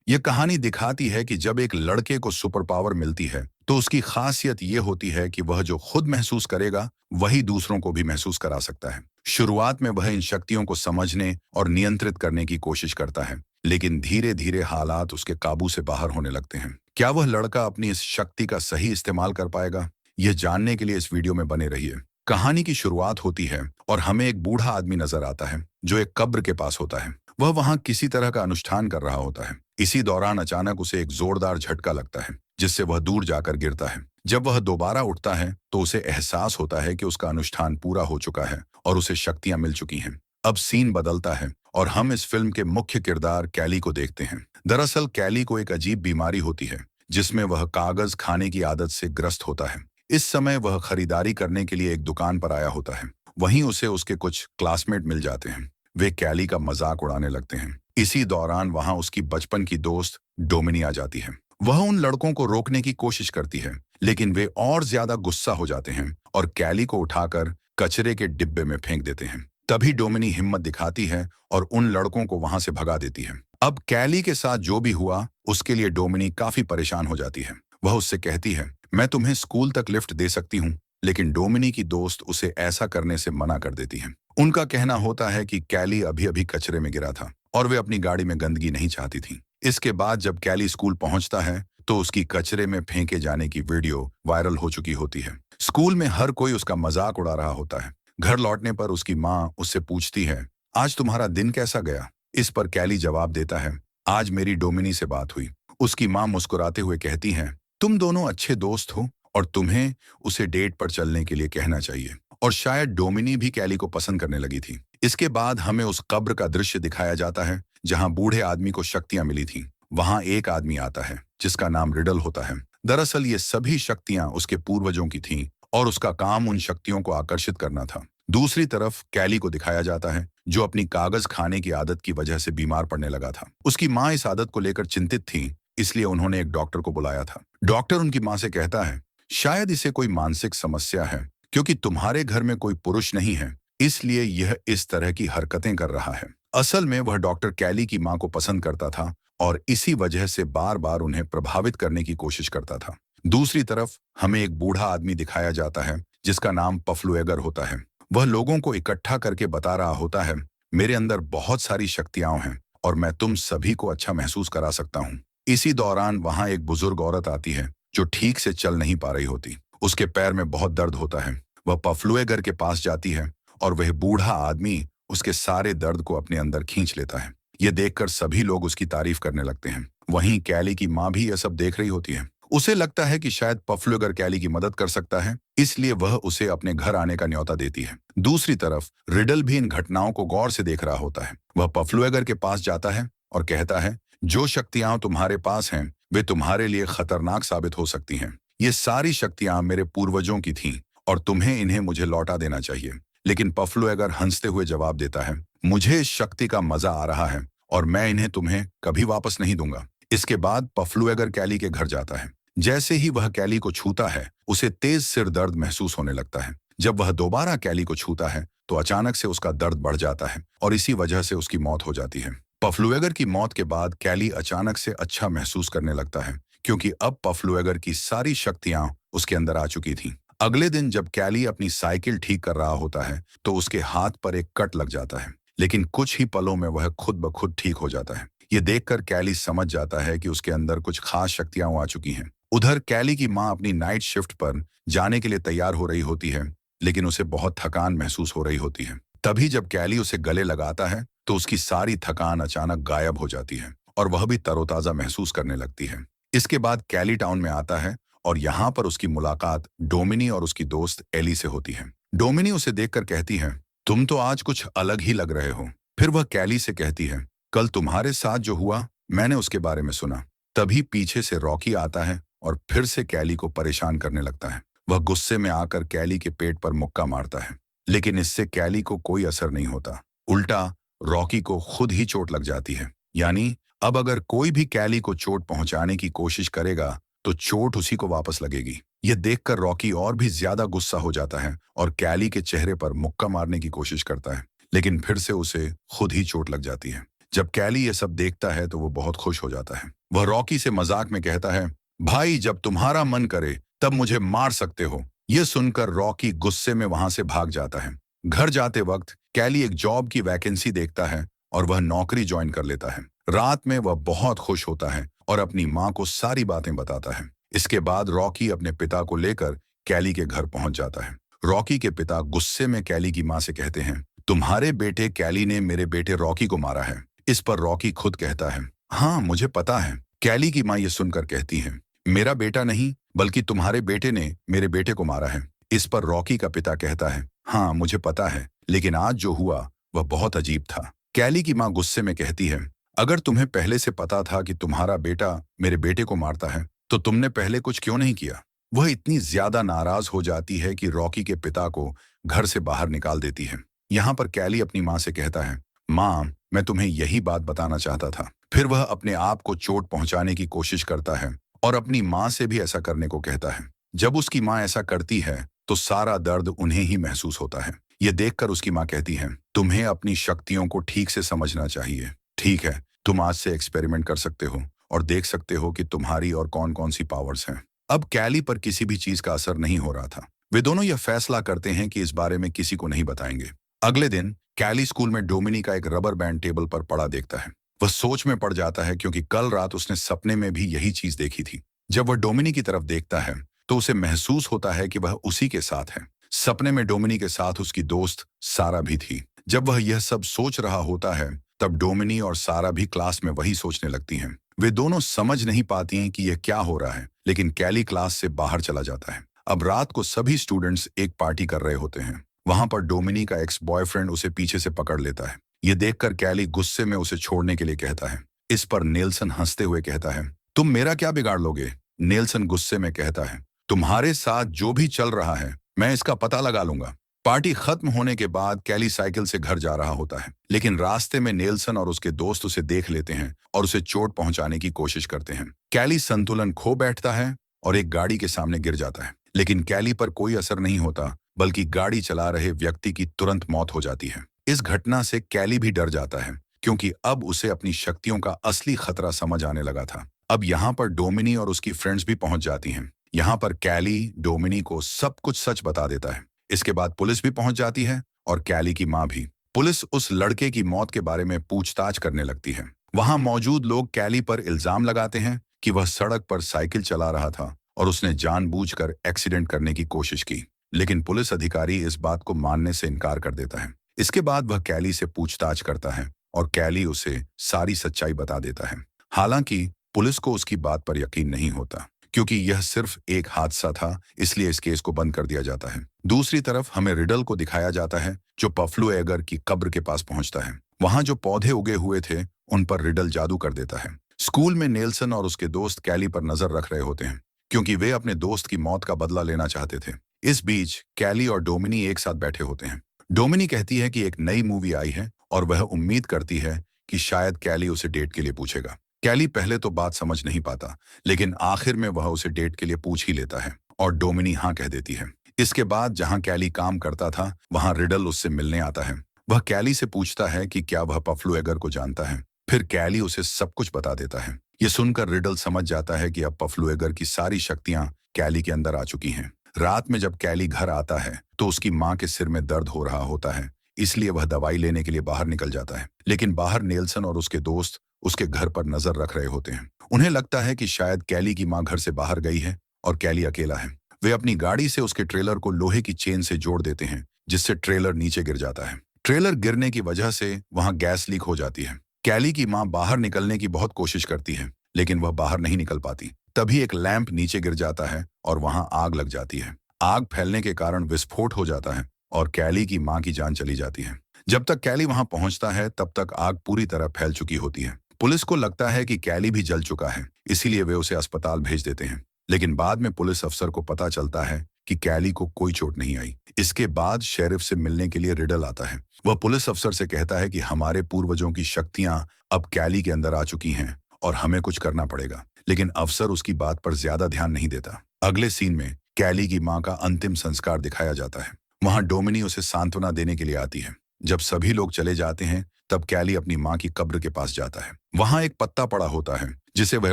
यह कहानी दिखाती है कि जब एक लड़के को सुपर पावर मिलती है तो उसकी खासियत यह होती है कि वह जो खुद महसूस करेगा वही दूसरों को भी महसूस करा सकता है। शुरुआत में वह इन शक्तियों को समझने और नियंत्रित करने की कोशिश करता है, लेकिन धीरे धीरे हालात उसके काबू से बाहर होने लगते हैं। क्या वह लड़का अपनी इस शक्ति का सही इस्तेमाल कर पाएगा? यह जानने के लिए इस वीडियो में बने रहिए। कहानी की शुरुआत होती है और हमें एक बूढ़ा आदमी नजर आता है जो एक कब्र के पास होता है। वह वहां किसी तरह का अनुष्ठान कर रहा होता है। इसी दौरान अचानक उसे एक जोरदार झटका लगता है जिससे वह दूर जाकर गिरता है। जब वह दोबारा उठता है तो उसे एहसास होता है कि उसका अनुष्ठान पूरा हो चुका है और उसे शक्तियां मिल चुकी हैं। अब सीन बदलता है और हम इस फिल्म के मुख्य किरदार कैली को देखते हैं। दरअसल कैली को एक अजीब बीमारी होती है जिसमें वह कागज खाने की आदत से ग्रस्त होता है। इस समय वह खरीदारी करने के लिए एक दुकान पर आया होता है। वहीं उसे उसके कुछ क्लासमेट मिल जाते हैं। वे कैली का मजाक उड़ाने लगते हैं। इसी दौरान वहां उसकी बचपन की दोस्त डोमिनी आ जाती है। वह उन लड़कों को रोकने की कोशिश करती है, लेकिन वे और ज्यादा गुस्सा हो जाते हैं और कैली को उठाकर कचरे के डिब्बे में फेंक देते हैं। तभी डोमिनी हिम्मत दिखाती है और उन लड़कों को वहां से भगा देती है। अब कैली के साथ जो भी हुआ उसके लिए डोमिनी काफी परेशान हो जाती है। वह उससे कहती है, मैं तुम्हें स्कूल तक लिफ्ट दे सकती हूँ, लेकिन डोमिनी की दोस्त उसे ऐसा करने से मना कर देती है। उनका कहना होता है कि कैली अभी अभी कचरे में गिरा था और वे अपनी गाड़ी में गंदगी नहीं चाहती थी। इसके बाद जब कैली स्कूल पहुंचता है तो उसकी कचरे में फेंके जाने की वीडियो वायरल हो चुकी होती है। स्कूल में हर कोई उसका मजाक उड़ा रहा होता है। घर लौटने पर उसकी माँ उससे पूछती है, आज तुम्हारा दिन कैसा गया? इस पर कैली जवाब देता है, आज मेरी डोमिनी से बात हुई। उसकी माँ मुस्कुराते हुए कहती है, तुम दोनों अच्छे दोस्त हो और तुम्हें उसे डेट पर चलने के लिए कहना चाहिए। और शायद डोमिनी भी कैली को पसंद करने लगी थी। इसके बाद हमें उस कब्र का दृश्य दिखाया जाता है जहां बूढ़े आदमी को शक्तियां मिली थी। वहां एक आदमी आता है जिसका नाम रिडल होता है। दरअसल ये सभी शक्तियां उसके पूर्वजों की थीं और उसका काम उन शक्तियों को आकर्षित करना था। दूसरी तरफ कैली को दिखाया जाता है जो अपनी कागज खाने की आदत की वजह से बीमार पड़ने लगा था। उसकी माँ इस आदत को लेकर चिंतित थी, इसलिए उन्होंने एक डॉक्टर को बुलाया था। डॉक्टर उनकी माँ से कहता है, शायद इसे कोई मानसिक समस्या है, क्योंकि तुम्हारे घर में कोई पुरुष नहीं है, इसलिए यह इस तरह की हरकतें कर रहा है। असल में वह डॉक्टर कैली की मां को पसंद करता था और इसी वजह से बार बार उन्हें प्रभावित करने की कोशिश करता था। दूसरी तरफ हमें एक बूढ़ा आदमी दिखाया जाता है जिसका नाम पफलुएगर होता है। वह लोगों को इकट्ठा करके बता रहा होता है, मेरे अंदर बहुत सारी शक्तियां हैं और मैं तुम सभी को अच्छा महसूस करा सकता हूँ। इसी दौरान वहां एक बुजुर्ग औरत आती है जो ठीक से चल नहीं पा रही होती। उसके पैर में बहुत दर्द होता है। वह पफलुएगर के पास जाती है और वह बूढ़ा आदमी उसके सारे दर्द को अपने अंदर खींच लेता है। यह देखकर सभी लोग उसकी तारीफ करने लगते हैं। वहीं कैली की माँ भी यह सब देख रही होती है। उसे लगता है कि शायद पफलुएगर कैली की मदद कर सकता है, इसलिए वह उसे अपने घर आने का न्योता देती है। दूसरी तरफ रिडल भी इन घटनाओं को गौर से देख रहा होता है। वह पफलुएगर के पास जाता है और कहता है, जो शक्तियां तुम्हारे पास हैं वे तुम्हारे लिए खतरनाक साबित हो सकती हैं। ये सारी शक्तियां मेरे पूर्वजों की थीं और तुम्हें इन्हें मुझे लौटा देना चाहिए। लेकिन पफलुएगर हंसते हुए जवाब देता है, मुझे इस शक्ति का मजा आ रहा है और मैं इन्हें तुम्हें कभी वापस नहीं दूंगा। इसके बाद पफलुएगर कैली के घर जाता है। जैसे ही वह कैली को छूता है उसे तेज सिर दर्द महसूस होने लगता है। जब वह दोबारा कैली को छूता है तो अचानक से उसका दर्द बढ़ जाता है और इसी वजह से उसकी मौत हो जाती है। पफलुएगर की मौत के बाद कैली अचानक से अच्छा महसूस करने लगता है, क्योंकि अब पफलुएगर की सारी शक्तियां उसके अंदर आ चुकी थीं। अगले दिन जब कैली अपनी साइकिल ठीक कर रहा होता है तो उसके हाथ पर एक कट लग जाता है, लेकिन कुछ ही पलों में वह खुद ब खुद ठीक हो जाता है। ये देखकर कैली समझ जाता है कि उसके अंदर कुछ खास शक्तियां आ चुकी हैं। उधर कैली की माँ अपनी नाइट शिफ्ट पर जाने के लिए तैयार हो रही होती है, लेकिन उसे बहुत थकान महसूस हो रही होती है। तभी जब कैली उसे गले लगाता है तो उसकी सारी थकान अचानक गायब हो जाती है और वह भी तरोताजा महसूस करने लगती है। इसके बाद कैली टाउन में आता है और यहाँ पर उसकी मुलाकात डोमिनी और उसकी दोस्त एली से होती है। डोमिनी उसे देखकर कहती है, तुम तो आज कुछ अलग ही लग रहे हो। फिर वह कैली से कहती है, कल तुम्हारे साथ जो हुआ मैंने उसके बारे में सुना। तभी पीछे से रॉकी आता है और फिर से कैली को परेशान करने लगता है। वह गुस्से में आकर कैली के पेट पर मुक्का मारता है, लेकिन इससे कैली को कोई असर नहीं होता। उल्टा रॉकी को खुद ही चोट लग जाती है। यानी अब अगर कोई भी कैली को चोट पहुंचाने की कोशिश करेगा तो चोट उसी को वापस लगेगी। यह देखकर रॉकी और भी ज्यादा गुस्सा हो जाता है और कैली के चेहरे पर मुक्का मारने की कोशिश करता है, लेकिन फिर से उसे खुद ही चोट लग जाती है। जब कैली ये सब देखता है तो वो बहुत खुश हो जाता है। वह रॉकी से मजाक में कहता है, भाई जब तुम्हारा मन करे तब मुझे मार सकते हो। यह सुनकर रॉकी गुस्से में वहां से भाग जाता है। घर जाते वक्त कैली एक जॉब की वैकेंसी देखता है और वह नौकरी ज्वाइन कर लेता है। रात में वह बहुत खुश होता है और अपनी माँ को सारी बातें बताता है। इसके बाद रॉकी अपने पिता को लेकर कैली के घर पहुंच जाता है। रॉकी के पिता गुस्से में कैली की माँ से कहते हैं, तुम्हारे बेटे कैली ने मेरे बेटे रॉकी को मारा है। इस पर रॉकी खुद कहता है, हाँ मुझे पता है। कैली की माँ ये सुनकर कहती है, मेरा बेटा नहीं बल्कि तुम्हारे बेटे ने मेरे बेटे को मारा है। इस पर रॉकी का पिता कहता है, हाँ मुझे पता है, लेकिन आज जो हुआ वह बहुत अजीब था। कैली की माँ गुस्से में कहती है, अगर तुम्हें पहले से पता था कि तुम्हारा बेटा मेरे बेटे को मारता है तो तुमने पहले कुछ क्यों नहीं किया। वह इतनी ज्यादा नाराज हो जाती है कि रॉकी के पिता को घर से बाहर निकाल देती है। यहाँ पर कैली अपनी माँ से कहता है, माँ मैं तुम्हें यही बात बताना चाहता था। फिर वह अपने आप को चोट पहुंचाने की कोशिश करता है और अपनी माँ से भी ऐसा करने को कहता है। जब उसकी माँ ऐसा करती है तो सारा दर्द उन्हें ही महसूस होता है। ये देखकर उसकी माँ कहती है, तुम्हें अपनी शक्तियों को ठीक से समझना चाहिए। ठीक है, तुम आज से एक्सपेरिमेंट कर सकते हो और देख सकते हो कि तुम्हारी और कौन कौन सी पावर्स हैं। अब कैली पर किसी भी चीज का असर नहीं हो रहा था। वे दोनों यह फैसला करते हैं कि इस बारे में किसी को नहीं बताएंगे। अगले दिन कैली स्कूल में डोमिनी का एक रबर बैंड टेबल पर पड़ा देखता है। वह सोच में पड़ जाता है क्योंकि कल रात उसने सपने में भी यही चीज देखी थी। जब वह डोमिनी की तरफ देखता है तो उसे महसूस होता है कि वह उसी के साथ है। सपने में डोमिनी के साथ उसकी दोस्त सारा भी थी। जब वह यह सब सोच रहा होता है तब डोमिनी और सारा भी क्लास में वही सोचने लगती हैं। वे दोनों समझ नहीं पाती हैं कि यह क्या हो रहा है, लेकिन कैली क्लास से बाहर चला जाता है। अब रात को सभी स्टूडेंट्स एक पार्टी कर रहे होते हैं। वहां पर डोमिनी का एक्स बॉयफ्रेंड उसे पीछे से पकड़ लेता है। ये देखकर कैली गुस्से में उसे छोड़ने के लिए कहता है। इस पर नेल्सन हंसते हुए कहता है, तुम मेरा क्या बिगाड़ लोगे। नेल्सन गुस्से में कहता है, तुम्हारे साथ जो भी चल रहा है मैं इसका पता लगा लूंगा। पार्टी खत्म होने के बाद कैली साइकिल से घर जा रहा होता है, लेकिन रास्ते में नेल्सन और उसके दोस्त उसे देख लेते हैं और उसे चोट पहुंचाने की कोशिश करते हैं। कैली संतुलन खो बैठता है और एक गाड़ी के सामने गिर जाता है, लेकिन कैली पर कोई असर नहीं होता, बल्कि गाड़ी चला रहे व्यक्ति की तुरंत मौत हो जाती है। इस घटना से कैली भी डर जाता है क्योंकि अब उसे अपनी शक्तियों का असली खतरा समझ आने लगा था। अब यहाँ पर डोमिनी और उसकी फ्रेंड्स भी पहुंच जाती हैं। यहाँ पर कैली डोमिनी को सब कुछ सच बता देता है। इसके बाद पुलिस भी पहुंच जाती है और कैली की माँ भी। पुलिस उस लड़के की मौत के बारे में पूछताछ करने लगती है। वहां मौजूद लोग कैली पर इल्जाम लगाते हैं कि वह सड़क पर साइकिल चला रहा था और उसने जानबूझकर एक्सीडेंट करने की कोशिश की, लेकिन पुलिस अधिकारी इस बात को मानने से इनकार कर देता है। इसके बाद वह कैली से पूछताछ करता है और कैली उसे सारी सच्चाई बता देता है। हालांकि पुलिस को उसकी बात पर यकीन नहीं होता क्योंकि यह सिर्फ एक हादसा था, इसलिए इस केस को बंद कर दिया जाता है। दूसरी तरफ हमें रिडल को दिखाया जाता है जो पफ्लू एगर की कब्र के पास पहुंचता है। वहां जो पौधे उगे हुए थे उन पर रिडल जादू कर देता है। स्कूल में नेल्सन और उसके दोस्त कैली पर नजर रख रहे होते हैं क्योंकि वे अपने दोस्त की मौत का बदला लेना चाहते थे। इस बीच कैली और डोमिनी एक साथ बैठे होते हैं। डोमिनी कहती है कि एक नई मूवी आई है और वह उम्मीद करती है कि शायद कैली उसे डेट के लिए पूछेगा। कैली पहले तो बात समझ नहीं पाता, लेकिन आखिर में वह उसे डेट के लिए पूछ ही लेता है और डोमिनी हाँ कह देती है। इसके बाद जहां कैली काम करता था वहां रिडल उससे मिलने आता है। वह कैली से पूछता है कि क्या वह पफ्लू एगर को जानता है। फिर कैली उसे सब कुछ बता देता है। ये सुनकर रिडल समझ जाता है कि अब पफ्लू एगर की सारी शक्तियां कैली के अंदर आ चुकी हैं। रात में जब कैली घर आता है तो उसकी माँ के सिर में दर्द हो रहा होता है, इसलिए वह दवाई लेने के लिए बाहर निकल जाता है। लेकिन बाहर नेल्सन और उसके दोस्त उसके घर पर नजर रख रहे होते हैं। उन्हें लगता है कि शायद कैली की माँ घर से बाहर गई है और कैली अकेला है। वे अपनी गाड़ी से उसके ट्रेलर को लोहे की चेन से जोड़ देते हैं, जिससे ट्रेलर नीचे गिर जाता है। ट्रेलर गिरने की वजह से वहां गैस लीक हो जाती है। कैली की माँ बाहर निकलने की बहुत कोशिश करती है, लेकिन वह बाहर नहीं निकल पाती। तभी एक लैंप नीचे गिर जाता है और वहां आग लग जाती है। आग फैलने के कारण विस्फोट हो जाता है और कैली की माँ की जान चली जाती है। जब तक कैली वहां पहुंचता है तब तक आग पूरी तरह फैल चुकी होती है। पुलिस को लगता है कि कैली भी जल चुका है, इसीलिए वे उसे अस्पताल भेज देते हैं। लेकिन बाद में पुलिस अफसर को पता चलता है कि कैली को कोई चोट नहीं आई। इसके बाद शेरिफ से मिलने के लिए रिडल आता है। वह पुलिस अफसर से कहता है कि हमारे पूर्वजों की शक्तियां अब कैली के अंदर आ चुकी हैं और हमें कुछ करना पड़ेगा, लेकिन अफसर उसकी बात पर ज्यादा ध्यान नहीं देता। अगले सीन में कैली की माँ का अंतिम संस्कार दिखाया जाता है। वहां डोमिनी उसे सांत्वना देने के लिए आती है। जब सभी लोग चले जाते हैं तब कैली अपनी माँ की कब्र के पास जाता है। वहां एक पत्ता पड़ा होता है जिसे वह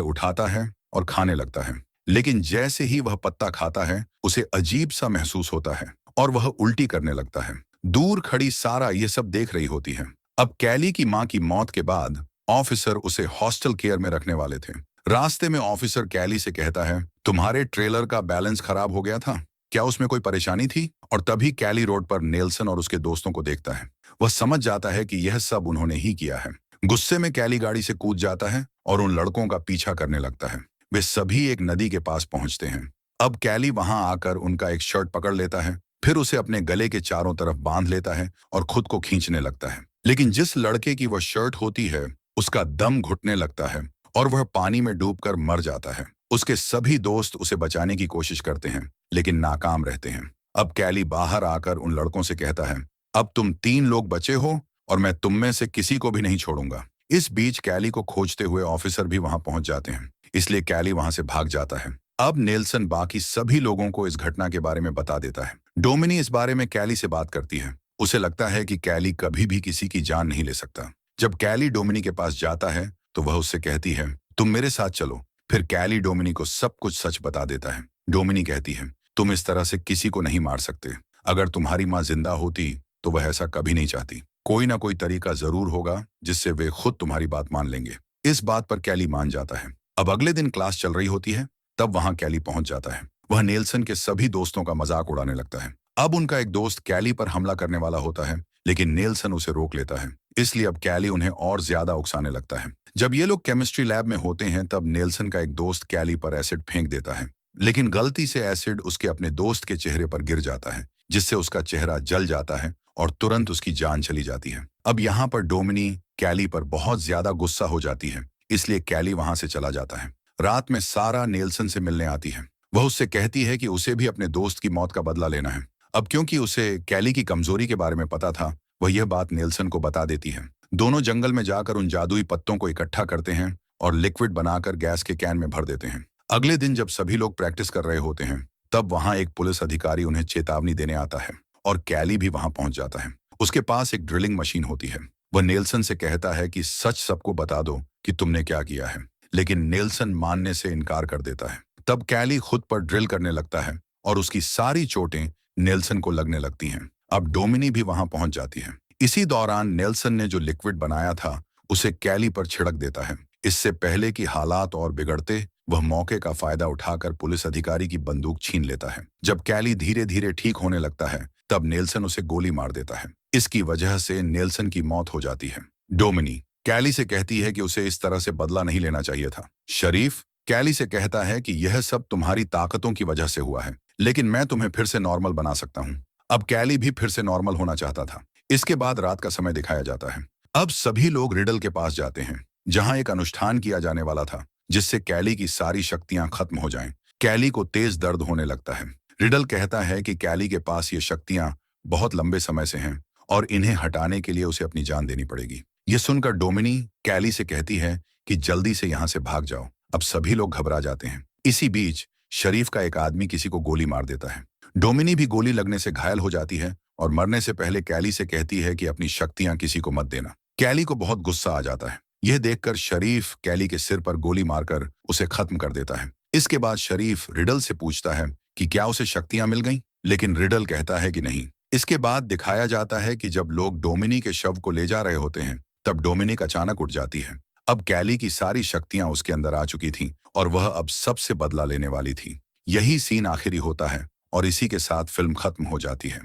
उठाता है और खाने लगता है। लेकिन जैसे ही वह पत्ता खाता है उसे अजीब सा महसूस होता है और वह उल्टी करने लगता है। दूर खड़ी सारा ये सब देख रही होती है। अब कैली की माँ की मौत के बाद ऑफिसर उसे हॉस्टल केयर में रखने वाले थे। रास्ते में ऑफिसर कैली से कहता है, तुम्हारे ट्रेलर का बैलेंस खराब हो गया था, क्या उसमें कोई परेशानी थी? और तभी कैली रोड पर नेल्सन और उसके दोस्तों को देखता है। वह समझ जाता है कि यह सब उन्होंने ही किया है। गुस्से में कैली गाड़ी से कूद जाता है और उन लड़कों का पीछा करने लगता है। वे सभी एक नदी के पास पहुंचते हैं। अब कैली वहां आकर उनका एक शर्ट पकड़ लेता है, फिर उसे अपने गले के चारों तरफ बांध लेता है और खुद को खींचने लगता है। लेकिन जिस लड़के की वह शर्ट होती है उसका दम घुटने लगता है और वह पानी में डूबकर मर जाता है। उसके सभी दोस्त उसे बचाने की कोशिश करते हैं लेकिन नाकाम रहते हैं। अब कैली बाहर आकर उन लड़कों से कहता है, अब तुम 3 लोग बचे हो और मैं तुम में से किसी को भी नहीं छोड़ूंगा। इस बीच कैली को खोजते हुए ऑफिसर भी वहां पहुंच जाते हैं, इसलिए कैली वहां से भाग जाता है। अब नेल्सन बाकी सभी लोगों को इस घटना के बारे में बता देता है। डोमिनी इस बारे में कैली से बात करती है। उसे लगता है कि कैली कभी भी किसी की जान नहीं ले सकता। जब कैली डोमिनी के पास जाता है तो वह उससे कहती है, तुम मेरे साथ चलो। फिर कैली डोमिनी को सब कुछ सच बता देता है। डोमिनी कहती है, तुम इस तरह से किसी को नहीं मार सकते। अगर तुम्हारी माँ जिंदा होती तो वह ऐसा कभी नहीं चाहती। कोई ना कोई तरीका जरूर होगा जिससे वे खुद तुम्हारी बात मान लेंगे। इस बात पर कैली मान जाता है। अब अगले दिन क्लास चल रही होती है, तब वहां कैली पहुंच जाता है। वह नेल्सन के सभी दोस्तों का मजाक उड़ाने लगता है। अब उनका एक दोस्त कैली पर हमला करने वाला होता है, लेकिन नेल्सन उसे रोक लेता है। इसलिए अब कैली उन्हें और ज्यादा उकसाने लगता है। जब ये लोग केमिस्ट्री लैब में होते हैं तब नेल्सन का एक दोस्त कैली पर एसिड फेंक देता है, लेकिन गलती से एसिड उसके अपने दोस्त के चेहरे पर गिर जाता है, जिससे उसका चेहरा जल जाता है और तुरंत उसकी जान चली जाती है। अब यहाँ पर डोमिनी कैली पर बहुत ज्यादा गुस्सा हो जाती है, इसलिए कैली वहां से चला जाता है। रात में सारा नेल्सन से मिलने आती है। वह उससे कहती है कि उसे भी अपने दोस्त की मौत का बदला लेना है। अब क्योंकि उसे कैली की कमजोरी के बारे में पता था, वह यह बात नेल्सन को बता देती है। दोनों जंगल में जाकर उन जादुई पत्तों को इकट्ठा करते हैं और लिक्विड बनाकर गैस के कैन में भर देते हैं। अगले दिन जब सभी लोग प्रैक्टिस कर रहे होते हैं तब वहां एक पुलिस अधिकारी उन्हें चेतावनी देने आता है और कैली भी वहां पहुंच जाता है। उसके पास एक ड्रिलिंग मशीन होती है। वह नेल्सन से कहता है कि सच सबको बता दो कि तुमने क्या किया है, लेकिन नेल्सन मानने से इनकार कर देता है। तब कैली खुद पर ड्रिल करने लगता है और उसकी सारी चोटें नेल्सन को लगने लगती हैं। अब डोमिनी भी वहां पहुंच जाती है। इसी दौरान नेल्सन ने जो लिक्विड बनाया था उसे कैली पर छिड़क देता है। इससे पहले कि हालात और बिगड़ते, वह मौके का फायदा उठाकर पुलिस अधिकारी की बंदूक छीन लेता है। जब कैली धीरे धीरे ठीक होने लगता है तब नेल्सन उसे गोली मार देता है। इसकी वजह से नेल्सन की मौत हो जाती है। डोमिनी कैली से कहती है कि उसे इस तरह से बदला नहीं लेना चाहिए था। शरीफ कैली से कहता है कि यह सब तुम्हारी ताकतों की वजह से हुआ है, लेकिन मैं तुम्हें फिर से नॉर्मल बना सकता हूँ। अब कैली भी फिर से नॉर्मल होना चाहता था। इसके बाद रात का समय दिखाया जाता है। अब सभी लोग रिडल के पास जाते हैं, जहां एक अनुष्ठान किया जाने वाला था जिससे कैली की सारी शक्तियां खत्म हो जाएं। कैली को तेज दर्द होने लगता है। रिडल कहता है कि कैली के पास ये शक्तियां बहुत लंबे समय से हैं और इन्हें हटाने के लिए उसे अपनी जान देनी पड़ेगी। ये सुनकर डोमिनी कैली से कहती है कि जल्दी से यहाँ से भाग जाओ। अब सभी लोग घबरा जाते हैं। इसी बीच शरीफ का एक आदमी किसी को गोली मार देता है। डोमिनी भी गोली लगने से घायल हो जाती है और मरने से पहले कैली से कहती है कि अपनी शक्तियां किसी को मत देना। कैली को बहुत गुस्सा आ जाता है। यह देखकर शरीफ कैली के सिर पर गोली मारकर उसे खत्म कर देता है। इसके बाद शरीफ रिडल से पूछता है कि क्या उसे शक्तियां मिल गईं? लेकिन रिडल कहता है कि नहीं। इसके बाद दिखाया जाता है कि जब लोग डोमिनी के शव को ले जा रहे होते हैं तब डोमिनिक अचानक उठ जाती है। अब कैली की सारी शक्तियां उसके अंदर आ चुकी थीं और वह अब सबसे बदला लेने वाली थी। यही सीन आखिरी होता है और इसी के साथ फिल्म खत्म हो जाती है।